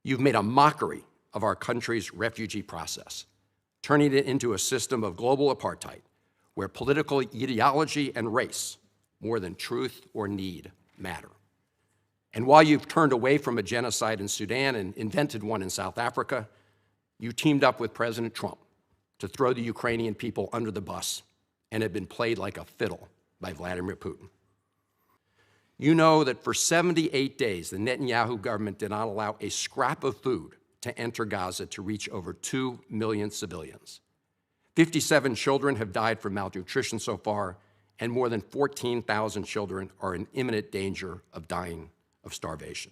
You've made a mockery of our country's refugee process, turning it into a system of global apartheid where political ideology and race, more than truth or need, matter. And while you've turned away from a genocide in Sudan and invented one in South Africa, you teamed up with President Trump to throw the Ukrainian people under the bus and have been played like a fiddle by Vladimir Putin. You know that for 78 days, the Netanyahu government did not allow a scrap of food to enter Gaza to reach over 2 million civilians. 57 children have died from malnutrition so far, and more than 14,000 children are in imminent danger of dying of starvation.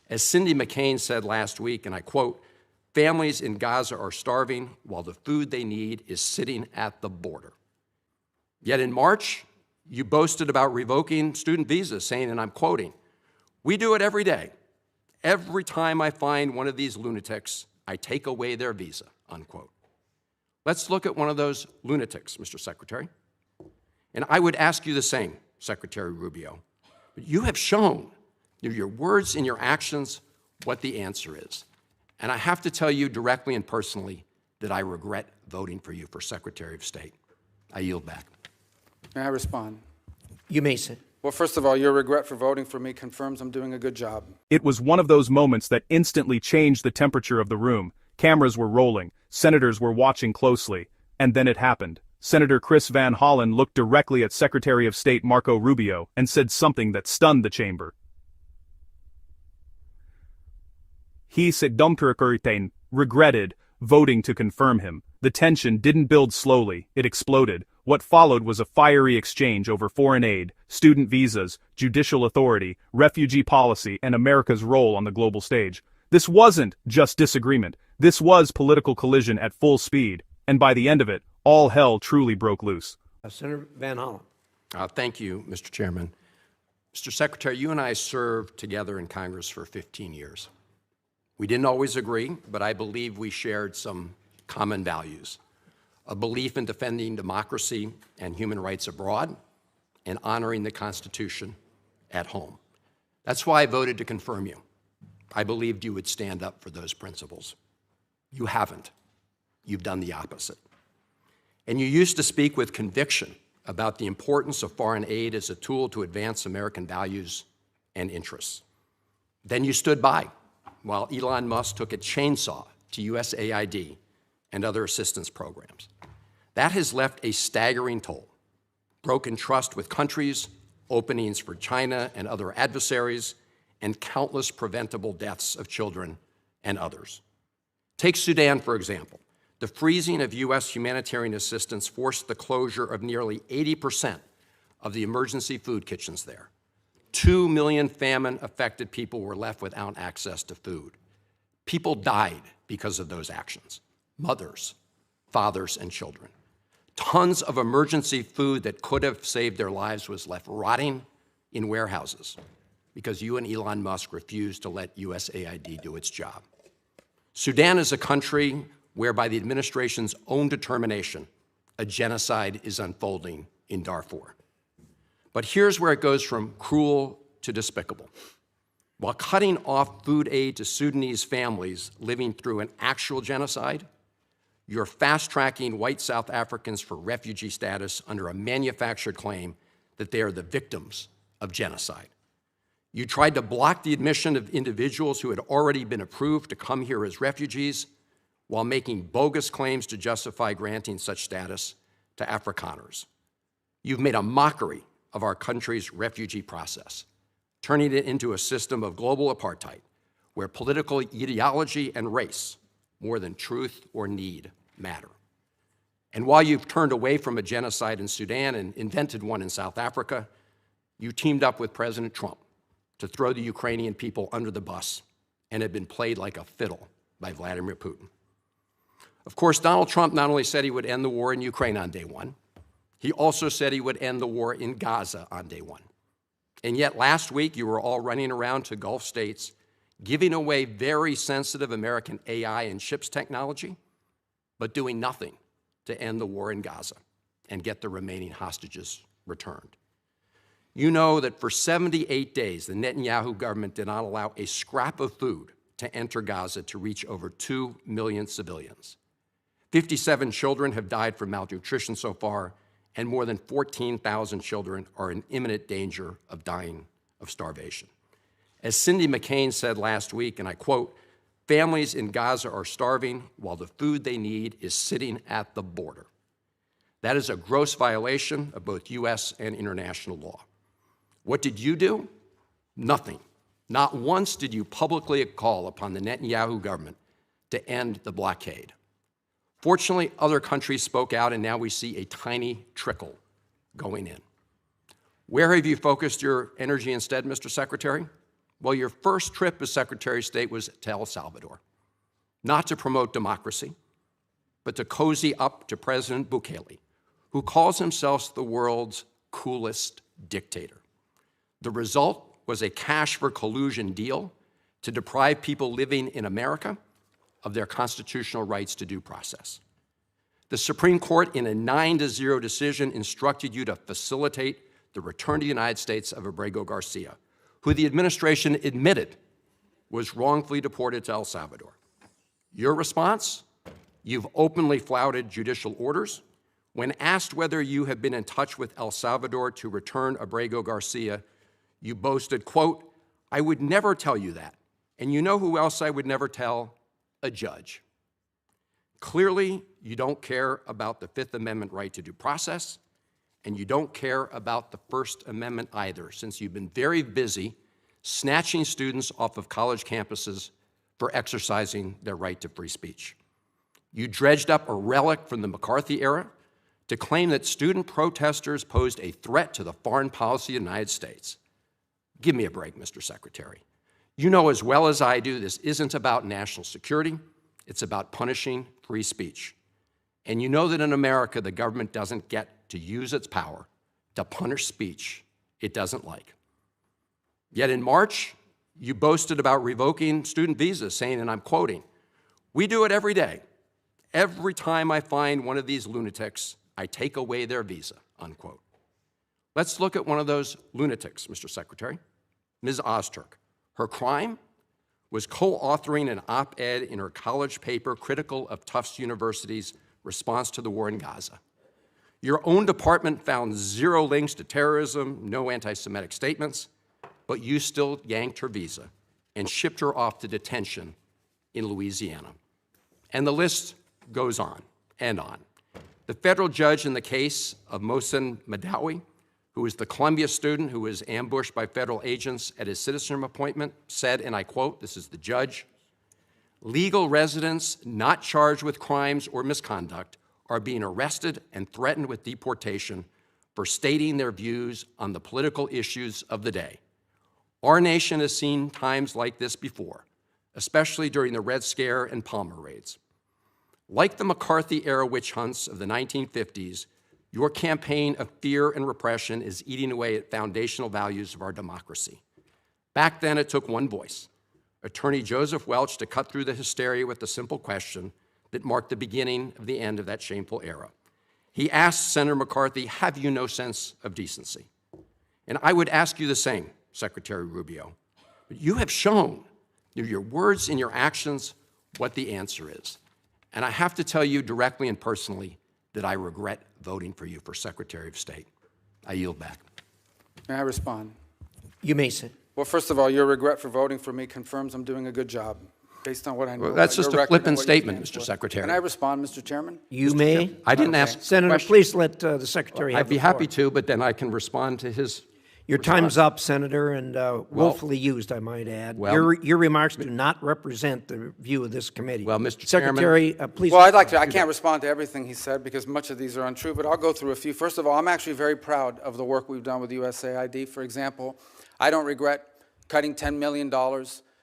As Cindy McCain said last week, and I quote, "Families in Gaza are starving while the food they need is sitting at the border." Yet in March, you boasted about revoking student visas, saying, and I'm quoting, "We do it every day. Every time I find one of these lunatics, I take away their visa," unquote. Let's look at one of those lunatics, Mr. Secretary. And I would ask you the same, Secretary Rubio. But you have shown through your words and your actions what the answer is. And I have to tell you directly and personally that I regret voting for you for Secretary of State. I yield back. May I respond? You may, sir. Well, first of all, your regret for voting for me confirms I'm doing a good job. It was one of those moments that instantly changed the temperature of the room. Cameras were rolling, senators were watching closely, and then it happened. Senator Chris Van Hollen looked directly at Secretary of State Marco Rubio and said something that stunned the chamber. He said regretted voting to confirm him. The tension didn't build slowly, it exploded. What followed was a fiery exchange over foreign aid, student visas, judicial authority, refugee policy, and America's role on the global stage. This wasn't just disagreement. This was political collision at full speed, and by the end of it, all hell truly broke loose. Senator Van Hollen. Thank you, Mr. Chairman. Mr. Secretary, you and I served together in Congress for 15 years. We didn't always agree, but I believe we shared some common values. A belief in defending democracy and human rights abroad, and honoring the Constitution at home. That's why I voted to confirm you. I believed you would stand up for those principles. You haven't. You've done the opposite. And you used to speak with conviction about the importance of foreign aid as a tool to advance American values and interests. Then you stood by while Elon Musk took a chainsaw to USAID and other assistance programs. That has left a staggering toll. Broken trust with countries, openings for China and other adversaries, and countless preventable deaths of children and others. Take Sudan, for example. The freezing of U.S. humanitarian assistance forced the closure of nearly 80% of the emergency food kitchens there. 2 million famine-affected people were left without access to food. People died because of those actions. Mothers, fathers, and children. Tons of emergency food that could have saved their lives was left rotting in warehouses because you and Elon Musk refused to let USAID do its job. Sudan is a country where, by the administration's own determination, a genocide is unfolding in Darfur. But here's where it goes from cruel to despicable. While cutting off food aid to Sudanese families living through an actual genocide, you're fast-tracking white South Africans for refugee status under a manufactured claim that they are the victims of genocide. You tried to block the admission of individuals who had already been approved to come here as refugees while making bogus claims to justify granting such status to Afrikaners. You've made a mockery of our country's refugee process, turning it into a system of global apartheid where political ideology and race, more than truth or need, matter. And while you've turned away from a genocide in Sudan and invented one in South Africa, you teamed up with President Trump to throw the Ukrainian people under the bus and have been played like a fiddle by Vladimir Putin. Of course, Donald Trump not only said he would end the war in Ukraine on day one, he also said he would end the war in Gaza on day one. And yet last week, you were all running around to Gulf states, giving away very sensitive American AI and chips technology, but doing nothing to end the war in Gaza and get the remaining hostages returned. You know that for 78 days, the Netanyahu government did not allow a scrap of food to enter Gaza to reach over 2 million civilians. 57 children have died from malnutrition so far, and more than 14,000 children are in imminent danger of dying of starvation. As Cindy McCain said last week, and I quote, "Families in Gaza are starving while the food they need is sitting at the border." That is a gross violation of both U.S. and international law. What did you do? Nothing. Not once did you publicly call upon the Netanyahu government to end the blockade. Fortunately, other countries spoke out, and now we see a tiny trickle going in. Where have you focused your energy instead, Mr. Secretary? Well, your first trip as Secretary of State was to El Salvador, not to promote democracy, but to cozy up to President Bukele, who calls himself the world's coolest dictator. The result was a cash for collusion deal to deprive people living in America of their constitutional rights to due process. The Supreme Court, in a 9-0 decision, instructed you to facilitate the return to the United States of Abrego Garcia, who the administration admitted was wrongfully deported to El Salvador. Your response? You've openly flouted judicial orders. When asked whether you have been in touch with El Salvador to return Abrego Garcia, you boasted, quote, "I would never tell you that. And you know who else I would never tell? A judge." Clearly, you don't care about the Fifth Amendment right to due process, and you don't care about the First Amendment either, since you've been very busy snatching students off of college campuses for exercising their right to free speech. You dredged up a relic from the McCarthy era to claim that student protesters posed a threat to the foreign policy of the United States. Give me a break, Mr. Secretary. You know as well as I do this isn't about national security, it's about punishing free speech. And you know that in America, the government doesn't get to use its power to punish speech it doesn't like. Yet in March, you boasted about revoking student visas, saying, and I'm quoting, "We do it every day. Every time I find one of these lunatics, I take away their visa," unquote. Let's look at one of those lunatics, Mr. Secretary, Ms. Ozturk. Her crime was co-authoring an op-ed in her college paper critical of Tufts University's response to the war in Gaza. Your own department found 0 links to terrorism, no anti-Semitic statements, but you still yanked her visa and shipped her off to detention in Louisiana. And the list goes on and on. The federal judge in the case of Mohsen Madawi, who was the Columbia student who was ambushed by federal agents at his citizenship appointment, said, and I quote, this is the judge, "Legal residents not charged with crimes or misconduct are being arrested and threatened with deportation for stating their views on the political issues of the day. Our nation has seen times like this before, especially during the Red Scare and Palmer raids. Like the McCarthy-era witch hunts of the 1950s, your campaign of fear and repression is eating away at foundational values of our democracy. Back then, it took one voice, Attorney Joseph Welch, to cut through the hysteria with the simple question that marked the beginning of the end of that shameful era. He asked Senator McCarthy, "Have you no sense of decency?" And I would ask you the same, Secretary Rubio. But you have shown through your words and your actions what the answer is. And I have to tell you directly and personally that I regret voting for you for Secretary of State. I yield back. May I respond? You may sit. Well, first of all, your regret for voting for me confirms I'm doing a good job, based on what I know. Well, that's about just your a record and flippant what you statement, stand Mr. for. Secretary. Can I respond, Mr. Chairman? You may. I didn't ask a Senator, question. please let the Secretary have I'd be the floor. happy to, but then I can respond to his. Your time's up, Senator, and willfully used, I might add. Well- Your remarks do not represent the view of this committee. Well, Mr. Chairman- Secretary, please. Well, I'd like to. I can't respond to everything he said because much of these are untrue, but I'll go through a few. First of all, I'm actually very proud of the work we've done with USAID. For example, I don't regret cutting $10 million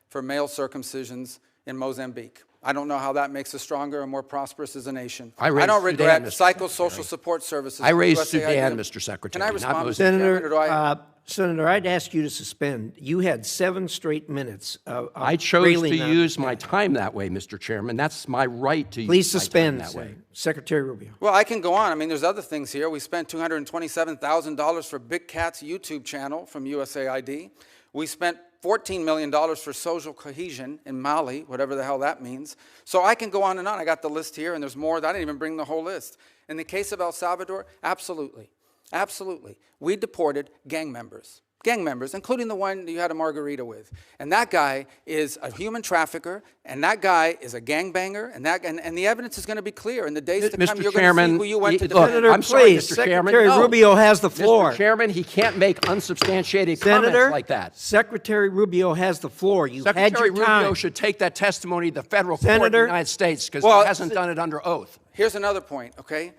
for male circumcisions in Mozambique. I don't know how that makes us stronger and more prosperous as a nation. I raised don't regret Sudan, Mr. psychosocial support services. I raised USAID. Sudan, Mr. Secretary, Can I not respond, Mr. Mozambique. Chairman, Senator, or do I? Senator, I'd ask you to suspend. You had 7 straight minutes of I chose railing to on- use my time that way, Mr. Chairman. That's my right to Please use my time suspend, that way. Secretary Rubio. Well, I can go on. I mean, there's other things here. We spent $227,000 for Big Cat's YouTube channel from USAID. We spent $14 million for social cohesion in Mali, whatever the hell that means. So I can go on and on. I got the list here, and there's more. I didn't even bring the whole list. In the case of El Salvador, absolutely. Absolutely. We deported gang members, including the one you had a margarita with. And that guy is a human trafficker, and that guy is a gangbanger, and the evidence is going to be clear. In the days to come, you're going to see who you went to look, defend. Senator, I'm sorry, please, Mr. Chairman. Secretary No. Rubio has the floor. Mr. Chairman, he can't make unsubstantiated Senator, comments like that. Secretary Rubio has the floor. You had Secretary your time. Rubio should take that testimony to the federal court in Senator- the United States because Well, he hasn't done it under oath. Here's another point, okay?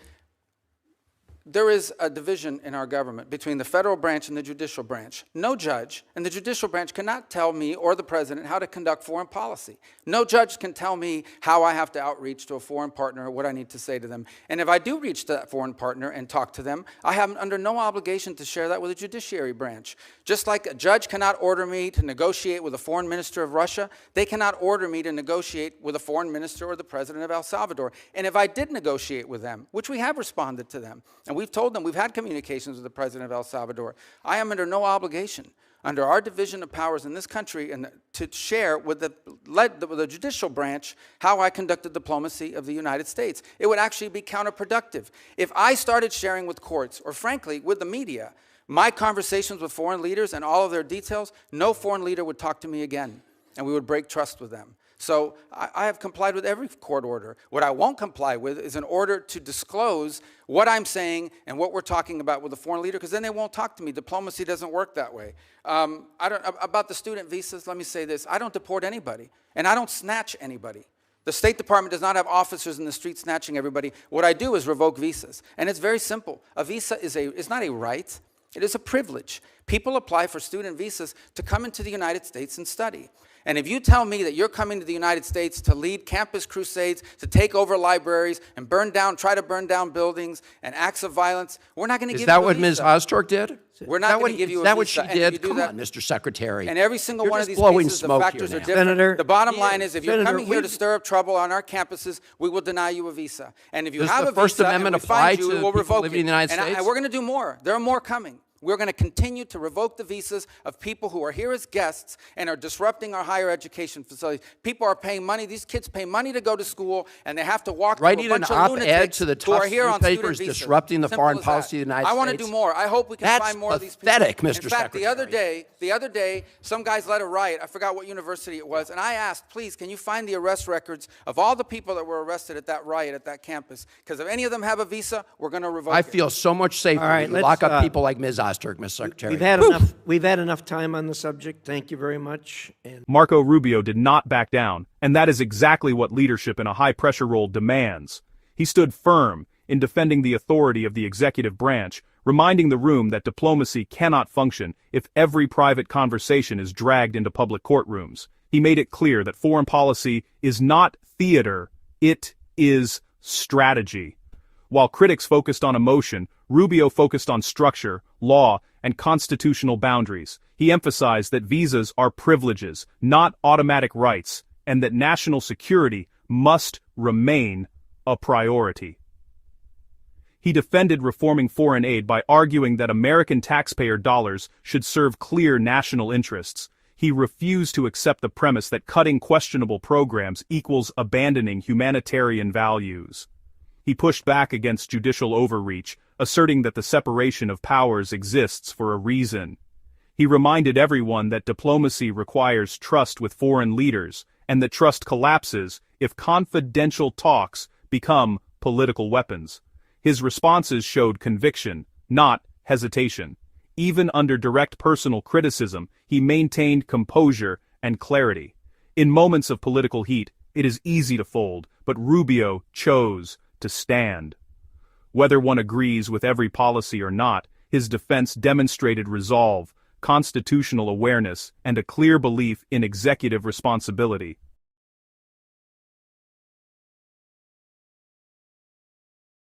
There is a division in our government between the federal branch and the judicial branch. No judge in the judicial branch cannot tell me or the president how to conduct foreign policy. No judge can tell me how I have to outreach to a foreign partner or what I need to say to them. And if I do reach to that foreign partner and talk to them, I have under no obligation to share that with the judiciary branch. Just like a judge cannot order me to negotiate with a foreign minister of Russia, they cannot order me to negotiate with a foreign minister or the president of El Salvador. And if I did negotiate with them, which we have responded to them, and we've told them we've had communications with the president of El Salvador, I am under no obligation under our division of powers in this country and to share with the judicial branch how I conducted diplomacy of the United States. It would actually be counterproductive. If I started sharing with courts, or frankly, with the media, my conversations with foreign leaders and all of their details, no foreign leader would talk to me again, and we would break trust with them. So I have complied with every court order. What I won't comply with is an order to disclose what I'm saying and what we're talking about with a foreign leader, because then they won't talk to me. Diplomacy doesn't work that way. About the student visas, let me say this. I don't deport anybody, and I don't snatch anybody. The State Department does not have officers in the street snatching everybody. What I do is revoke visas, and it's very simple. A visa is not a right. It is a privilege. People apply for student visas to come into the United States and study. And if you tell me that you're coming to the United States to lead campus crusades, to take over libraries and try to burn down buildings and acts of violence, we're not going to give you a visa. Is that what Ms. Ostork did? We're not going to give you a visa. Is that what she and if you did? do Come that- on, Mr. Secretary. And every single You're one of just these blowing cases, the smoke factors here are now. different. Senator- The bottom line is, if you're Senator, coming here we- to stir up trouble on our campuses, we will deny you a visa. And if you Does have the a First visa Amendment and we find apply you, to we'll people revoke living it. in the United And States? we're going to do more. There are more coming. We're going to continue to revoke the visas of people who are here as guests and are disrupting our higher education facilities. People are paying money. These kids pay money to go to school, and they have to walk Writing through a an bunch of op-ed lunatics to the who are Tufts here on student newspapers visas. disrupting the Simple foreign as policy that. of the United I want to States. do more. I hope we can That's find more of these people. pathetic, Mr. In fact, the Secretary. other day, some guys led a riot. I forgot what university it was, and I asked, please, can you find the arrest records of all the people that were arrested at that riot at that campus? Because if any of them have a visa, we're going to revoke I it. feel so much safer All right, when you let's, lock up people like Ms. Ostork, Mr. Secretary. We've had enough time on the subject. Thank you very much. And Marco Rubio did not back down, and that is exactly what leadership in a high-pressure role demands. He stood firm in defending the authority of the executive branch, reminding the room that diplomacy cannot function if every private conversation is dragged into public courtrooms. He made it clear that foreign policy is not theater, it is strategy. While critics focused on emotion, Rubio focused on structure, law, and constitutional boundaries. He emphasized that visas are privileges, not automatic rights, and that national security must remain a priority. He defended reforming foreign aid by arguing that American taxpayer dollars should serve clear national interests. He refused to accept the premise that cutting questionable programs equals abandoning humanitarian values. He pushed back against judicial overreach, asserting that the separation of powers exists for a reason. He reminded everyone that diplomacy requires trust with foreign leaders, and that trust collapses if confidential talks become political weapons. His responses showed conviction, not hesitation. Even under direct personal criticism, he maintained composure and clarity. In moments of political heat, it is easy to fold, but Rubio chose to stand. Whether one agrees with every policy or not, his defense demonstrated resolve, constitutional awareness, and a clear belief in executive responsibility.